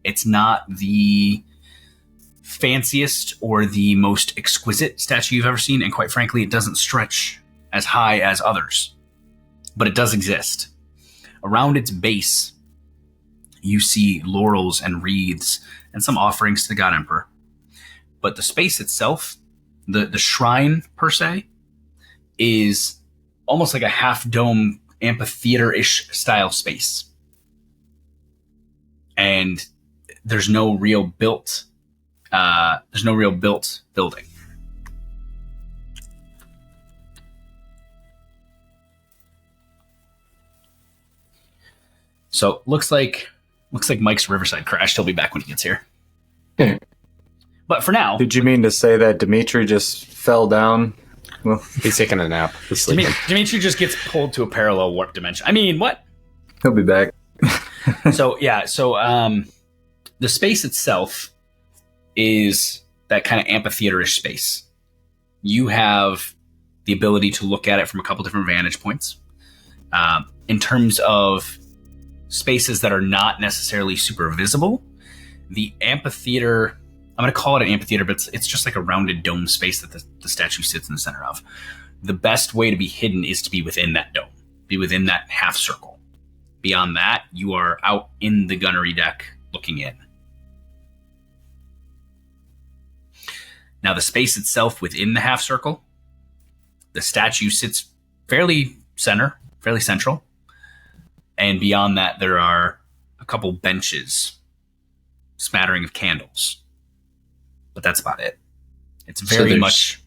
It's not the fanciest or the most exquisite statue you've ever seen, and quite frankly, it doesn't stretch as high as others. But it does exist. Around its base, you see laurels and wreaths and some offerings to the God Emperor. But the space itself, the shrine per se, is almost like a half-dome amphitheater-ish style space. And there's no real built building. So looks like Mike's Riverside crashed. He'll be back when he gets here. But for now, did you mean to say that Dmitry just fell down? Well, he's taking a nap. He's sleeping. Dmitry just gets pulled to a parallel warp dimension. I mean, what? He'll be back. So the space itself is that kind of amphitheater-ish space. You have the ability to look at it from a couple different vantage points. In terms of spaces that are not necessarily super visible, the amphitheater, I'm going to call it an amphitheater, but it's just like a rounded dome space that the statue sits in the center of. The best way to be hidden is to be within that dome, be within that half circle. Beyond that, you are out in the gunnery deck looking in. Now, the space itself within the half circle, the statue sits fairly central. And beyond that, there are a couple benches, smattering of candles. But that's about it. It's very much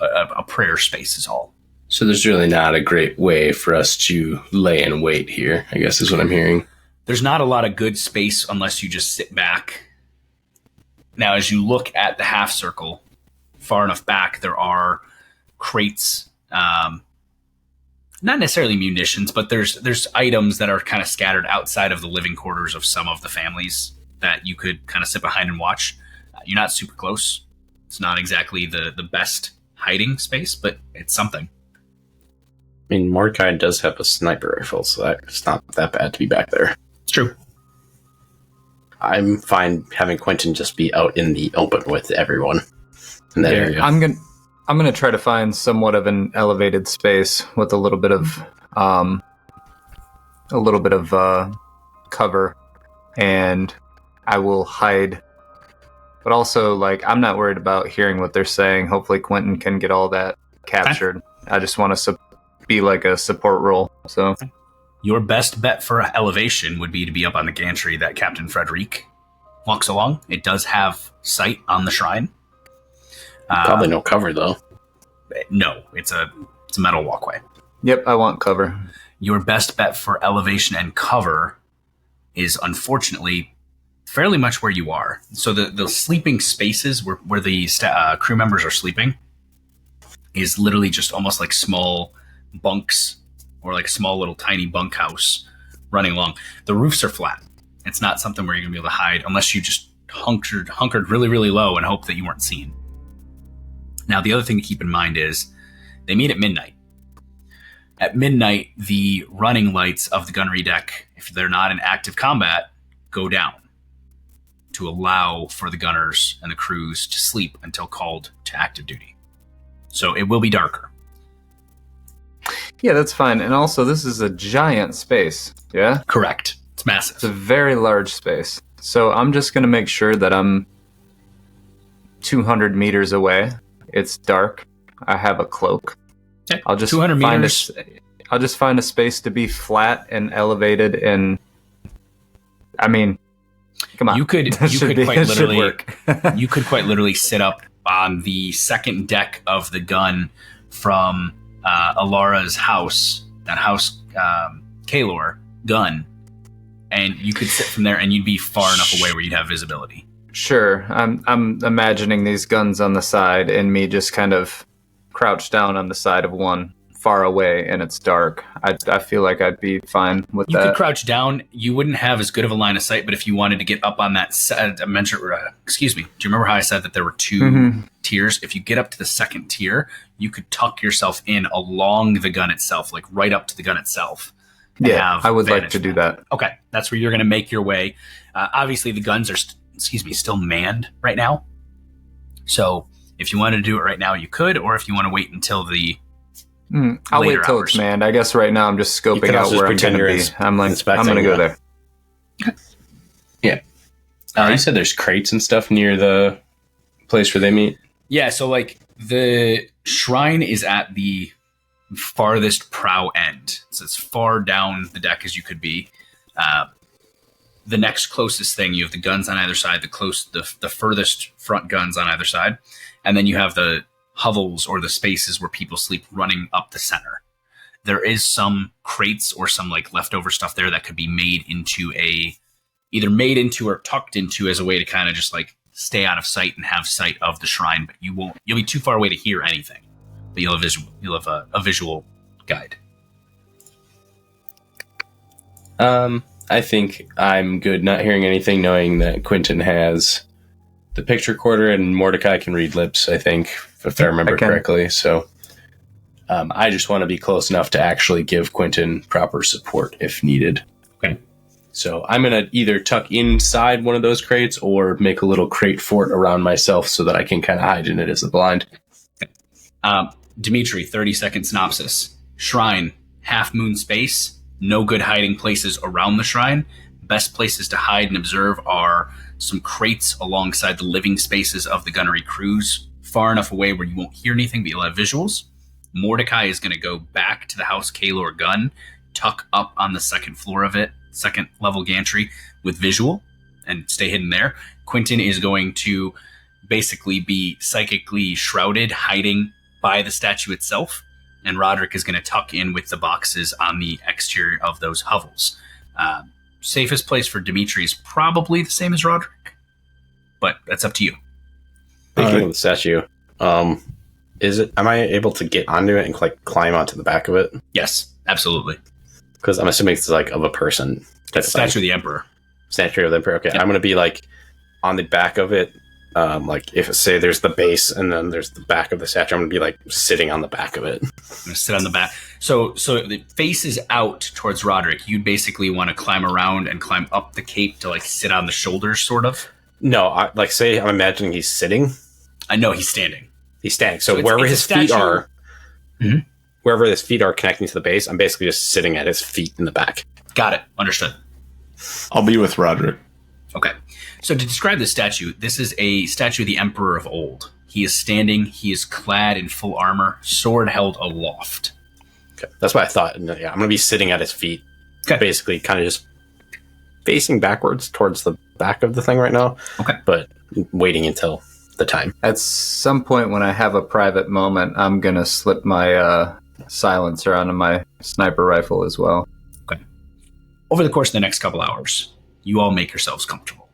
a prayer space is all. So there's really not a great way for us to lay in wait here, I guess is what I'm hearing. There's not a lot of good space unless you just sit back. Now, as you look at the half circle, far enough back, there are crates, not necessarily munitions, but there's items that are kind of scattered outside of the living quarters of some of the families that you could kind of sit behind and watch. You're not super close. It's not exactly the best hiding space, but it's something. I mean, Mordecai does have a sniper rifle, so it's not that bad to be back there. It's true. I'm fine having Quinton just be out in the open with everyone in that area. I'm gonna try to find somewhat of an elevated space with a little bit of cover, and I will hide. But also, like, I'm not worried about hearing what they're saying. Hopefully, Quinton can get all that captured. Okay. I just want to be like a support role. So, your best bet for elevation would be to be up on the gantry that Captain Frederic walks along. It does have sight on the shrine. Probably no cover though. No, it's a metal walkway. Yep, I want cover. Your best bet for elevation and cover is unfortunately fairly much where you are. So the sleeping spaces where the crew members are sleeping is literally just almost like small bunks or like a small little tiny bunkhouse running along. The roofs are flat. It's not something where you're going to be able to hide unless you just hunkered really, really low and hope that you weren't seen. Now, the other thing to keep in mind is they meet at midnight. At midnight, the running lights of the gunnery deck, if they're not in active combat, go down to allow for the gunners and the crews to sleep until called to active duty. So it will be darker. Yeah, that's fine. And also, this is a giant space, yeah? Correct. It's massive. It's a very large space. So I'm just going to make sure that I'm 200 meters away. It's dark. I have a cloak. Okay. I'll just 200 meters. I'll just find a space to be flat and elevated, and I mean, come on. You could quite literally sit up on the second deck of the gun from Alara's house, that house, Kalor gun, and you could sit from there, and you'd be far enough away where you'd have visibility. Sure, I'm imagining these guns on the side, and me just kind of crouched down on the side of one, far away, and it's dark. I feel like I'd be fine with that. You could crouch down. You wouldn't have as good of a line of sight, but if you wanted to get up on that set, excuse me, do you remember how I said that there were two tiers? If you get up to the second tier, you could tuck yourself in along the gun itself, like right up to the gun itself. Yeah, I would like to do that. Okay, that's where you're going to make your way. Obviously, the guns are, still manned right now. So if you wanted to do it right now, you could, or if you want to wait until the I'll wait till it's manned. I guess right now I'm just scoping out where I'm going to be. I'm going to go there. Yeah. You said there's crates and stuff near the place where they meet? Yeah, so like the shrine is at the farthest prow end. So it's far down the deck as you could be. The next closest thing, you have the guns on either side, the furthest front guns on either side, and then you have the hovels or the spaces where people sleep running up the center. There is some crates or some like leftover stuff there that could be made into either made into or tucked into as a way to kind of just like stay out of sight and have sight of the shrine, but you'll be too far away to hear anything. But you'll have a visual guide. I think I'm good not hearing anything, knowing that Quinton has the picture quarter and Mordecai can read lips, I think, if I remember correctly. So I just want to be close enough to actually give Quinton proper support if needed. Okay. So I'm going to either tuck inside one of those crates or make a little crate fort around myself so that I can kind of hide in it as a blind. Dmitry, 30-second synopsis. Shrine, half moon space. No good hiding places around the shrine. Best places to hide and observe are some crates alongside the living spaces of the gunnery crews, far enough away where you won't hear anything, but you'll have visuals. Mordecai is going to go back to the House Kalor gun, tuck up on the second floor of it, second level gantry with visual, and stay hidden there. Quinton is going to basically be psychically shrouded, hiding by the statue itself. And Roderick is going to tuck in with the boxes on the exterior of those hovels. Safest place for Dmitry is probably the same as Roderick, but that's up to you. Speaking of the statue, am I able to get onto it and like climb onto the back of it? Yes, absolutely. Because I'm assuming it's like of a person. It's the statue of the Emperor. Statue of the Emperor. Okay, yep. I'm going to be like on the back of it. Like if say there's the base and then there's the back of the statue, I'm going to be like sitting on the back of it. I'm going to sit on the back. So the face is out towards Roderick. You'd basically want to climb around and climb up the cape to like sit on the shoulders, sort of. No, like say I'm imagining he's sitting. I know he's standing. He's standing. So wherever his feet are, wherever his feet are connecting to the base, I'm basically just sitting at his feet in the back. Got it. Understood. I'll be with Roderick. Okay. So to describe the statue, this is a statue of the Emperor of old. He is standing. He is clad in full armor, sword held aloft. Okay. That's what I thought. Yeah, I'm going to be sitting at his feet. Okay. Basically kind of just facing backwards towards the back of the thing right now. Okay. But waiting until the time. At some point when I have a private moment, I'm going to slip my silencer onto my sniper rifle as well. Okay. Over the course of the next couple hours, you all make yourselves comfortable.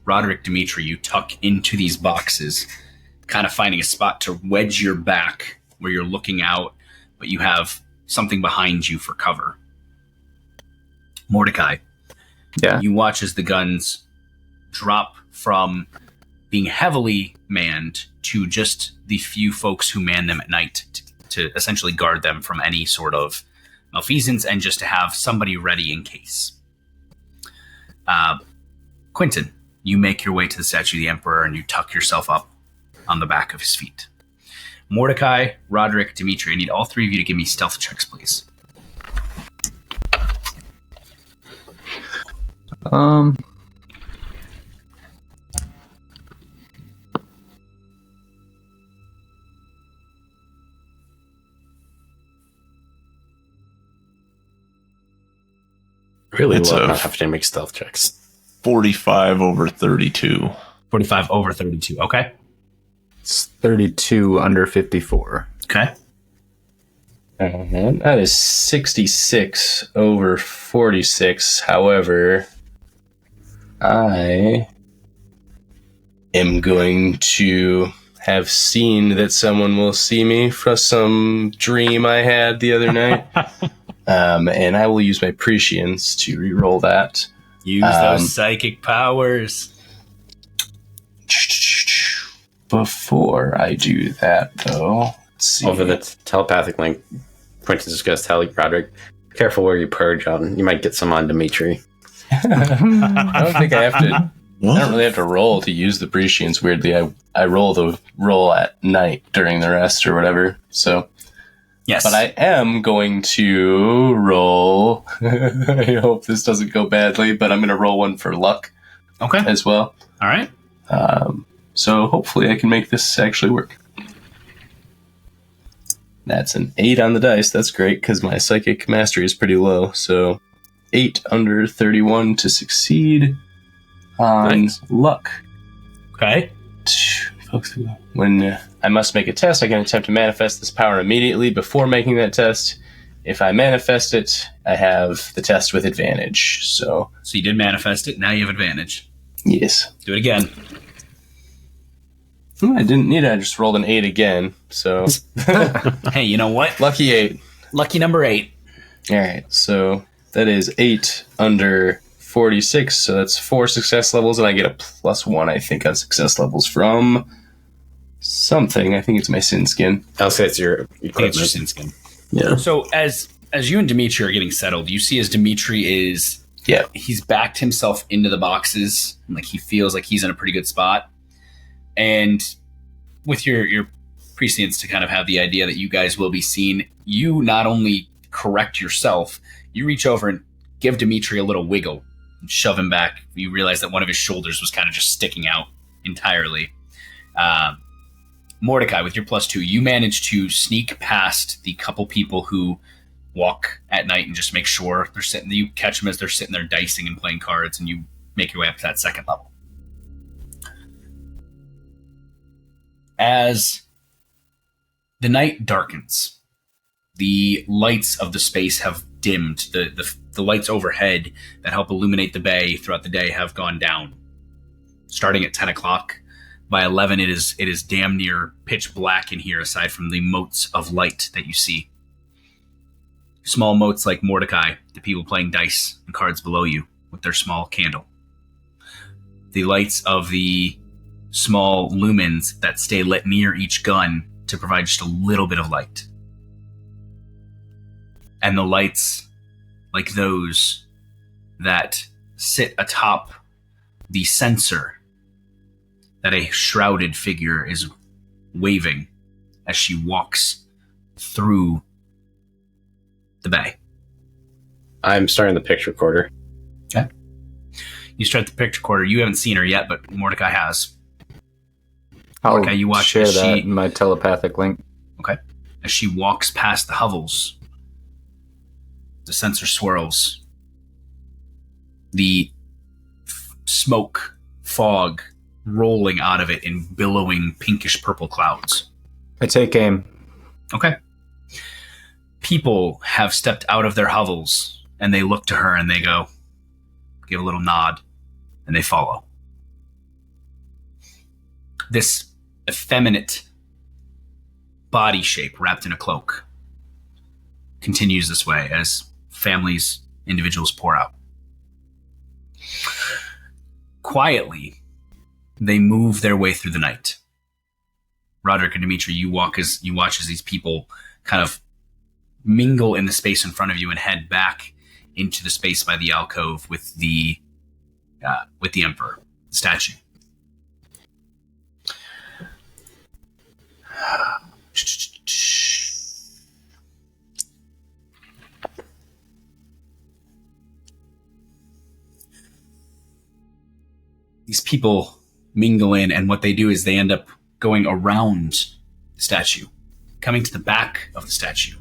Roderick, Dmitry, you tuck into these boxes, kind of finding a spot to wedge your back where you're looking out, but you have something behind you for cover. Mordecai, you watch as the guns drop from being heavily manned to just the few folks who man them at night to essentially guard them from any sort of malfeasance and just to have somebody ready in case. Quinton, you make your way to the statue of the Emperor and you tuck yourself up on the back of his feet. Mordecai, Roderick, Dmitry, I need all three of you to give me stealth checks, please. Really love not having to make stealth checks. 45 over 32. 45 over 32. Okay. It's 32 under 54. Okay. That is 66 over 46. However, I am going to have seen that someone will see me for some dream I had the other night. And I will use my prescience to re-roll that. Use those psychic powers. Before I do that, though, let's see. Over the telepathic link, Quinton's just going to tell Roderick, careful where you purge on. You might get some on Dmitry. I don't think I have to. I don't really have to roll to use the prescience. Weirdly, I roll the roll at night during the rest or whatever. So. Yes. But I am going to roll. I hope this doesn't go badly, but I'm going to roll one for luck. Okay. As well. All right. So hopefully I can make this actually work. That's an 8 on the dice. That's great because my psychic mastery is pretty low. So 8 under 31 to succeed on luck. Okay. When I must make a test, I can attempt to manifest this power immediately before making that test. If I manifest it, I have the test with advantage. So you did manifest it. Now you have advantage. Yes. Do it again. I didn't need it. I just rolled an 8 again. So hey, you know what? Lucky 8. Lucky number 8. All right. So that is 8 under 46. So that's 4 success levels, and I get a +1, I think, on success levels from something. I think it's my sin skin. I'll say it's your equipment. I think it's your sin skin. Yeah. So as you and Dmitry are getting settled, you see as Dmitry is he's backed himself into the boxes, and like he feels like he's in a pretty good spot. And with your prescience to kind of have the idea that you guys will be seen, you not only correct yourself, you reach over and give Dmitry a little wiggle and shove him back. You realize that one of his shoulders was kind of just sticking out entirely. Mordecai, with your +2, you manage to sneak past the couple people who walk at night and just make sure they're sitting. You catch them as they're sitting there dicing and playing cards, and you make your way up to that second level. As the night darkens, the lights of the space have dimmed. The lights overhead that help illuminate the bay throughout the day have gone down. Starting at 10 o'clock, by 11 it is damn near pitch black in here, aside from the motes of light that you see. Small motes like Mordecai, the people playing dice and cards below you with their small candle. The lights of the small lumens that stay lit near each gun to provide just a little bit of light. And the lights like those that sit atop the censer that a shrouded figure is waving as she walks through the bay. I'm starting the picture recorder. Okay. You start the picture recorder. You haven't seen her yet, but Mordecai has. I'll you watch share as that in my telepathic link. Okay. As she walks past the hovels, the sensor swirls. The smoke, fog rolling out of it in billowing pinkish purple clouds. I take aim. Okay. People have stepped out of their hovels and they look to her and they go, give a little nod, and they follow. This effeminate body shape wrapped in a cloak continues this way as families, individuals pour out. Quietly, they move their way through the night. Roderick and Dmitry, you watch as these people kind of mingle in the space in front of you and head back into the space by the alcove with the Emperor statue. These people mingle in, and what they do is they end up going around the statue, coming to the back of the statue.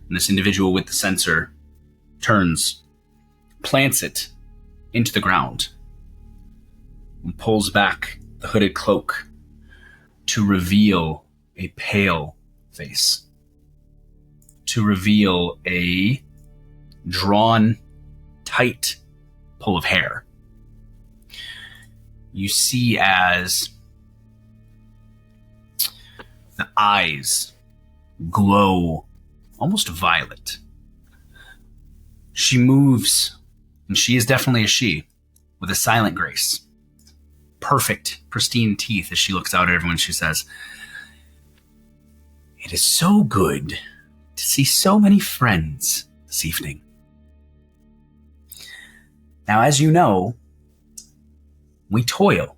And this individual with the censer turns, plants it into the ground, and pulls back the hooded cloak to reveal a pale face, to reveal a drawn, tight pull of hair. You see as the eyes glow almost violet. She moves, and she is definitely a she, with a silent grace. Perfect, pristine teeth as she looks out at everyone. She says, "It is so good to see so many friends this evening. Now, as you know, we toil.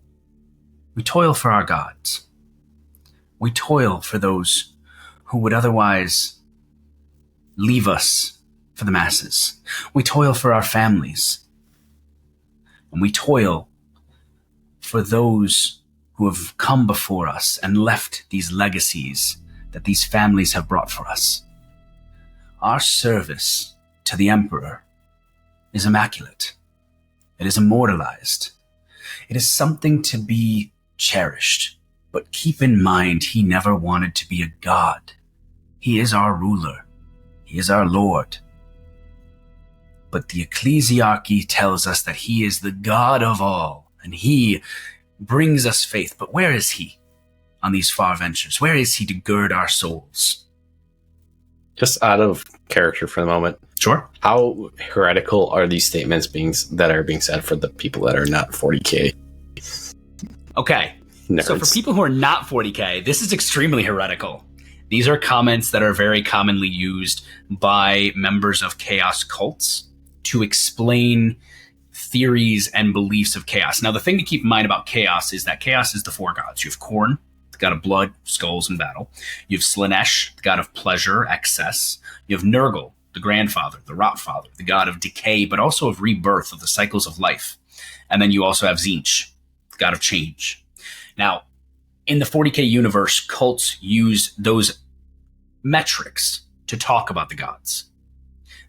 We toil for our gods. We toil for those who would otherwise leave us for the masses. We toil for our families. And we toil for those who have come before us and left these legacies that these families have brought for us. Our service to the Emperor is immaculate. It is immortalized. It is something to be cherished. But keep in mind, he never wanted to be a god. He is our ruler. He is our lord. But the ecclesiarchy tells us that he is the God of all, and he brings us faith. But where is he on these far ventures? Where is he to gird our souls?" Just out of character for the moment. Sure. How heretical are these statements being said for the people that are not 40K Okay. nerds? So for people who are not 40K, this is extremely heretical. These are comments that are very commonly used by members of chaos cults to explain theories and beliefs of chaos. Now, the thing to keep in mind about chaos is that chaos is the four gods. You have Khorne, the god of blood, skulls, and battle. You have Slanesh, the god of pleasure, excess. You have Nurgle, the grandfather, the Rotfather, the god of decay, but also of rebirth, of the cycles of life. And then you also have Tzeentch, the god of change. Now, in the 40K universe, cults use those metrics to talk about the gods.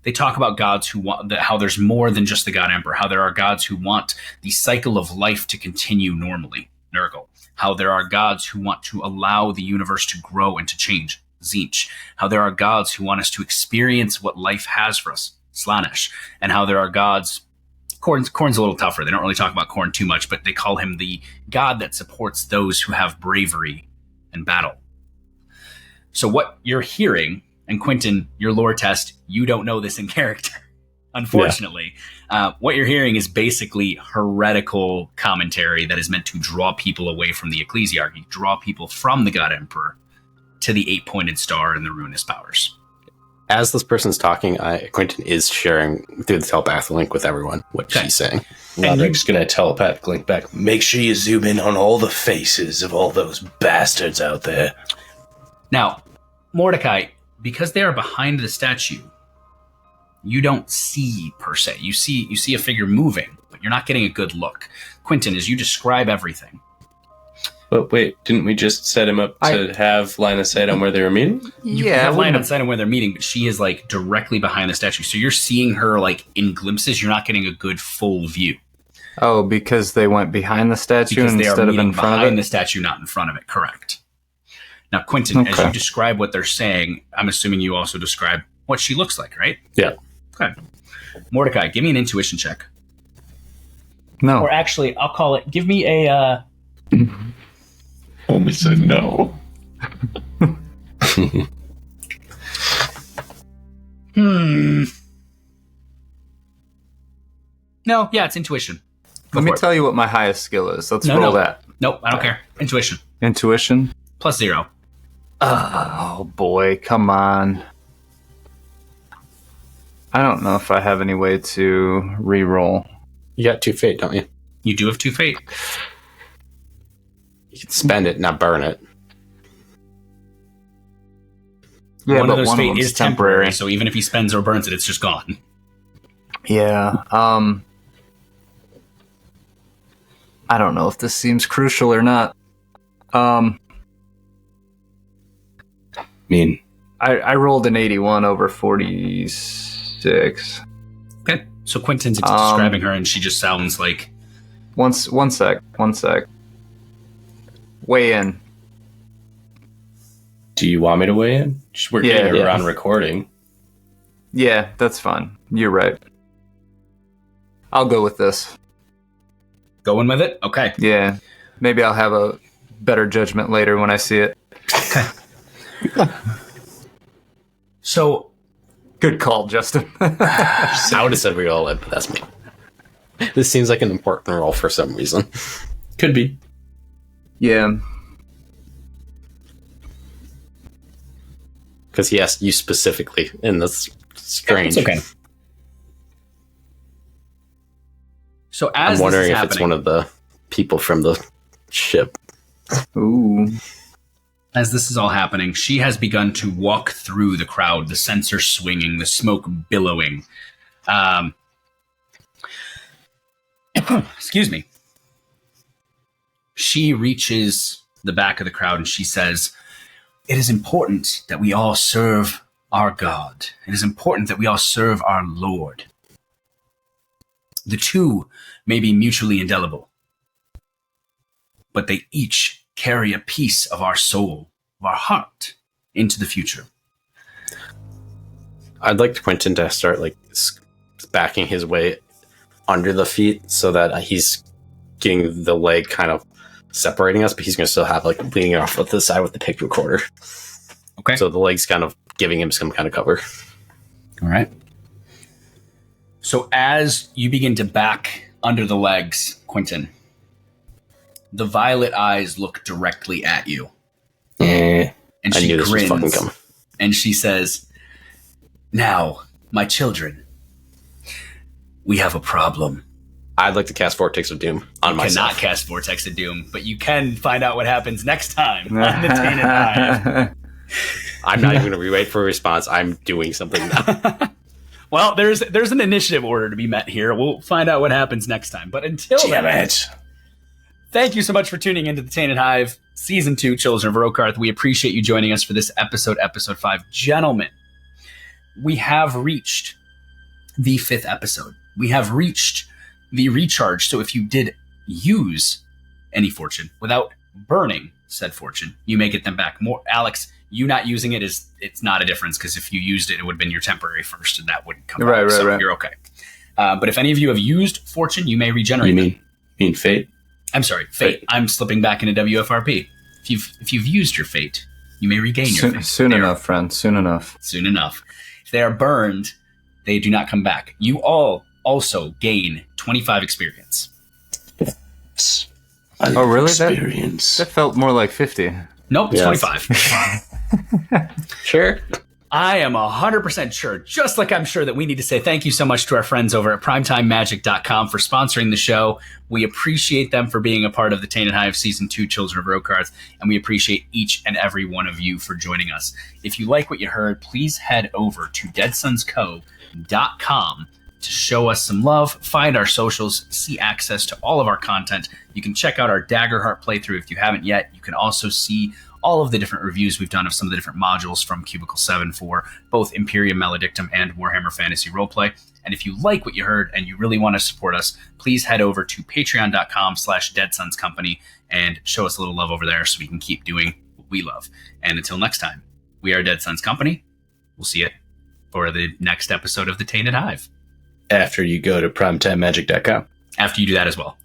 They talk about gods who want how there's more than just the god emperor, how there are gods who want the cycle of life to continue normally. Nurgle. How there are gods who want to allow the universe to grow and to change, Tzeentch. How there are gods who want us to experience what life has for us, Slaanesh. And how there are gods... Khorne's a little tougher. They don't really talk about Khorne too much, but they call him the god that supports those who have bravery in battle. So what you're hearing, and Quinton, your lore test, you don't know this in character, unfortunately. Yeah. What you're hearing is basically heretical commentary that is meant to draw people away from the ecclesiarchy, draw people from the God Emperor to the 8-pointed star and the ruinous powers. As this person's talking, Quinton is sharing through the telepathic link with everyone what she's saying. Roderick's going to telepathic link back. Make sure you zoom in on all the faces of all those bastards out there. Now, Mordecai, because they are behind the statue, you don't see per se. You see a figure moving, but you're not getting a good look. Quinton, as you describe everything. But wait, didn't we just set him up to have line of sight on where they were meeting? You have line of sight on where they're meeting, but she is like directly behind the statue. So you're seeing her like in glimpses. You're not getting a good full view. Oh, because they went behind the statue instead of in front of it? Behind the statue, not in front of it. Correct. Now, Quinton, as you describe what they're saying, I'm assuming you also describe what she looks like, right? Yeah. Okay. Mordecai, give me an intuition check. No. Or actually, I'll call it, give me a... Only said no. No, yeah, it's intuition. Let me tell you what my highest skill is. Let's roll that. Nope, I don't care. Intuition. Intuition? +0. Oh, boy. Come on. I don't know if I have any way to re-roll. You got 2 fate, don't you? You do have 2 fate. You can spend it, not burn it. Yeah, one of but those fate is temporary, temporary, so even if he spends or burns it, it's just gone. Yeah. I don't know if this seems crucial or not. I rolled an 81 over 46. Okay, so Quinton's describing her, and she just sounds like... One sec. Weigh in. Do you want me to weigh in? We're getting her on recording. Yeah, that's fine. You're right. I'll go with this. Going with it? Okay. Yeah. Maybe I'll have a better judgment later when I see it. Okay. So... Good call, Justin. I would have said we all in, but that's me. This seems like an important role for some reason. Could be. Yeah. Because he asked you specifically, and that's strange. It's okay. So as I'm wondering this is if it's one of the people from the ship. Ooh. As this is all happening, she has begun to walk through the crowd, the censer swinging, the smoke billowing. Excuse me. She reaches the back of the crowd and she says, "It is important that we all serve our God. It is important that we all serve our Lord. The two may be mutually indelible, but they each carry a piece of our soul, of our heart, into the future." I'd like Quinton to start like backing his way under the feet so that he's getting the leg kind of separating us, but he's going to still have like leaning off with the side with the pick recorder. Okay. So the leg's kind of giving him some kind of cover. All right. So as you begin to back under the legs, Quinton, the violet eyes look directly at you. And I she knew this was fucking grins, coming. and she says, "Now, my children, we have a problem." I'd like to cast Vortex of Doom on myself. Cannot cast Vortex of Doom, but you can find out what happens next time on the Tainted Hive. I'm not even going to wait for a response. I'm doing something now. Well, there's an initiative order to be met here. We'll find out what happens next time. But until then, thank you so much for tuning into the Tainted Hive, Season 2, Children of Rokarth. We appreciate you joining us for this episode 5. Gentlemen, we have reached the 5th episode. We have reached the recharge. So if you did use any fortune without burning said fortune, you may get them back. More, Alex, you not using it it's not a difference, because if you used it, it would have been your temporary first, and that wouldn't come Right, out. right, So right. you're okay. But if any of you have used fortune, you may regenerate. You mean fate? I'm sorry, fate. I'm slipping back into WFRP. If you've used your fate, you may regain your fate. Soon enough, friend. Soon enough. Soon enough. If they are burned, they do not come back. You all also gain 25 experience. Oh, really? Experience. That felt more like 50. Nope, it's Yes. 25. Sure. I am 100% sure, just like I'm sure that we need to say thank you so much to our friends over at PrimetimeMagic.com for sponsoring the show. We appreciate them for being a part of the Tainted Hive Season 2 Children of Rokarth, and we appreciate each and every one of you for joining us. If you like what you heard, please head over to deadsonsco.com to show us some love, find our socials, see access to all of our content. You can check out our Daggerheart playthrough if you haven't yet. You can also see all of the different reviews we've done of some of the different modules from Cubicle 7 for both Imperium Maledictum and Warhammer Fantasy Roleplay. And if you like what you heard and you really want to support us, please head over to patreon.com/deadsonscompany and show us a little love over there so we can keep doing what we love. And until next time, we are Dead Sons Company. We'll see you for the next episode of The Tainted Hive. After you go to primetimemagic.com. After you do that as well.